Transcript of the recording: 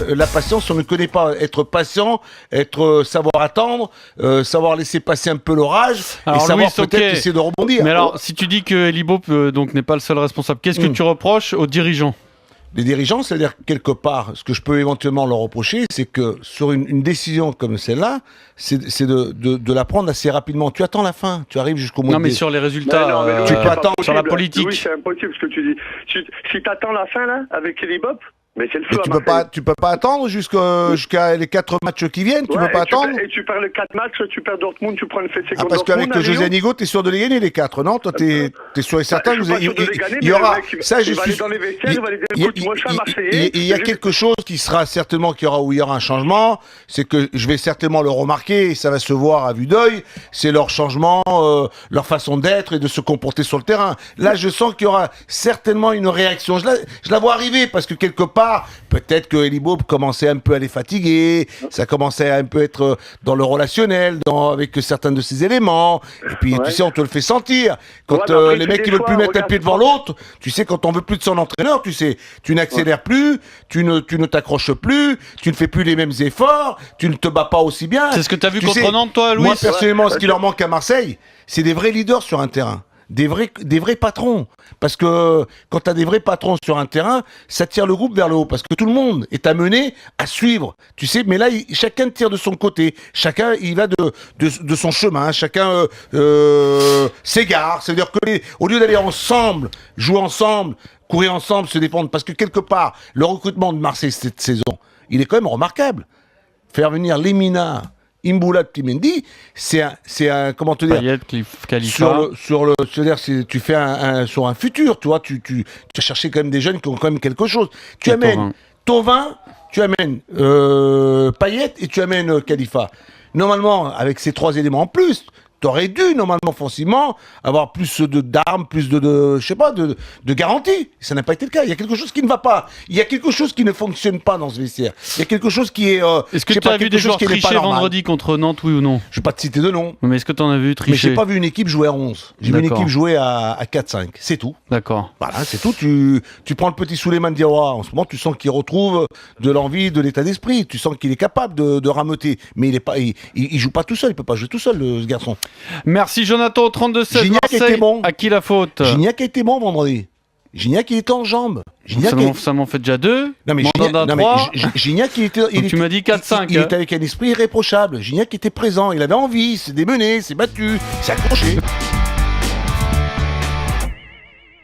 la patience, on ne connaît pas. Être patient, savoir attendre, savoir laisser passer un peu l'orage, et savoir peut-être essayer de rebondir. Mais alors, si tu dis que Elibo donc n'est pas le seul responsable, qu'est-ce que tu reproches aux dirigeants? Les dirigeants, c'est-à-dire quelque part, ce que je peux éventuellement leur reprocher, c'est que sur une décision comme celle-là, c'est de la prendre assez rapidement. Tu attends la fin, tu arrives jusqu'au mois de... Non, mais sur les résultats, tu peux attendre sur la politique. Oui, c'est impossible ce que tu dis. Si tu attends la fin, là, avec Elibop, mais c'est le feu. Tu peux pas attendre jusqu'à les 4 matchs qui viennent, tu peux pas attendre. Et tu perds les 4 matchs, tu perds Dortmund, tu prends le fait contre parce qu'avec José Anigo, t'es sûr de les gagner les 4, non? Toi, t'es sûr et certain que il y aura... Ça, je suis... Il y a quelque chose qui sera certainement, où il y aura un changement, c'est que je vais certainement le remarquer, et ça va se voir à vue d'œil, c'est leur changement, leur façon d'être et de se comporter sur le terrain. Là, je sens qu'il y aura certainement une réaction. Je la vois arriver, parce que quelque part, peut-être que Elibo commençait un peu à les fatiguer, ça commençait à un peu être dans le relationnel, avec certains de ces éléments, et puis tu sais, on te le fait sentir. Quand les mecs qui veulent plus mettre un pied devant l'autre, tu sais, quand on veut plus de son entraîneur, tu sais, tu n'accélères plus, tu ne t'accroches plus, tu ne fais plus les mêmes efforts, tu ne te bats pas aussi bien. C'est ce que tu as vu contre Nantes, toi, Louis? Moi, personnellement, ce qui leur manque à Marseille, c'est des vrais leaders sur un terrain. Des vrais patrons. Parce que quand tu as des vrais patrons sur un terrain, ça tire le groupe vers le haut. Parce que tout le monde est amené à suivre. Tu sais, mais là, chacun tire de son côté. Chacun, il va de son chemin. Chacun s'égare. C'est-à-dire que au lieu d'aller ensemble, jouer ensemble, courir ensemble, se défendre, parce que quelque part, le recrutement de Marseille cette saison, il est quand même remarquable. Faire venir Lemina, Imbula, Timendi, c'est un comment te dire, Payet, Khalifa. c'est-à-dire tu fais sur un futur, tu vois, tu as cherché quand même des jeunes qui ont quand même quelque chose. Tu amènes Thauvin, tu amènes Payet et tu amènes Khalifa. Normalement, avec ces 3 éléments en plus, t'aurais dû, normalement, forcément, avoir plus d'armes, plus je sais pas, de garanties. Ça n'a pas été le cas. Il y a quelque chose qui ne va pas. Il y a quelque chose qui ne fonctionne pas dans ce vestiaire. Il y a quelque chose qui est... Est-ce que tu as vu des joueurs tricher vendredi contre Nantes, oui ou non? Je ne vais pas te citer de nom. Mais est-ce que tu en as vu tricher? Mais j'ai pas vu une équipe jouer à 11. J'ai vu une équipe jouer à 4-5. C'est tout. D'accord. Voilà, c'est tout. Tu prends le petit Souleymane Diawara. En ce moment, tu sens qu'il retrouve de l'envie, de l'état d'esprit. Tu sens qu'il est capable de rameuter. Mais il joue pas tout seul. Il peut pas jouer tout seul, ce garçon. Merci Jonathan, 32-16. Gignac était bon. À qui la faute? Gignac était bon vendredi. Gignac, il était en jambes. Ça m'en fait déjà 2. Non mais Gignac, tu m'as dit 4-5. Il était avec un esprit irréprochable. Gignac était présent. Il avait envie. Il s'est démené, s'est battu, s'est accroché.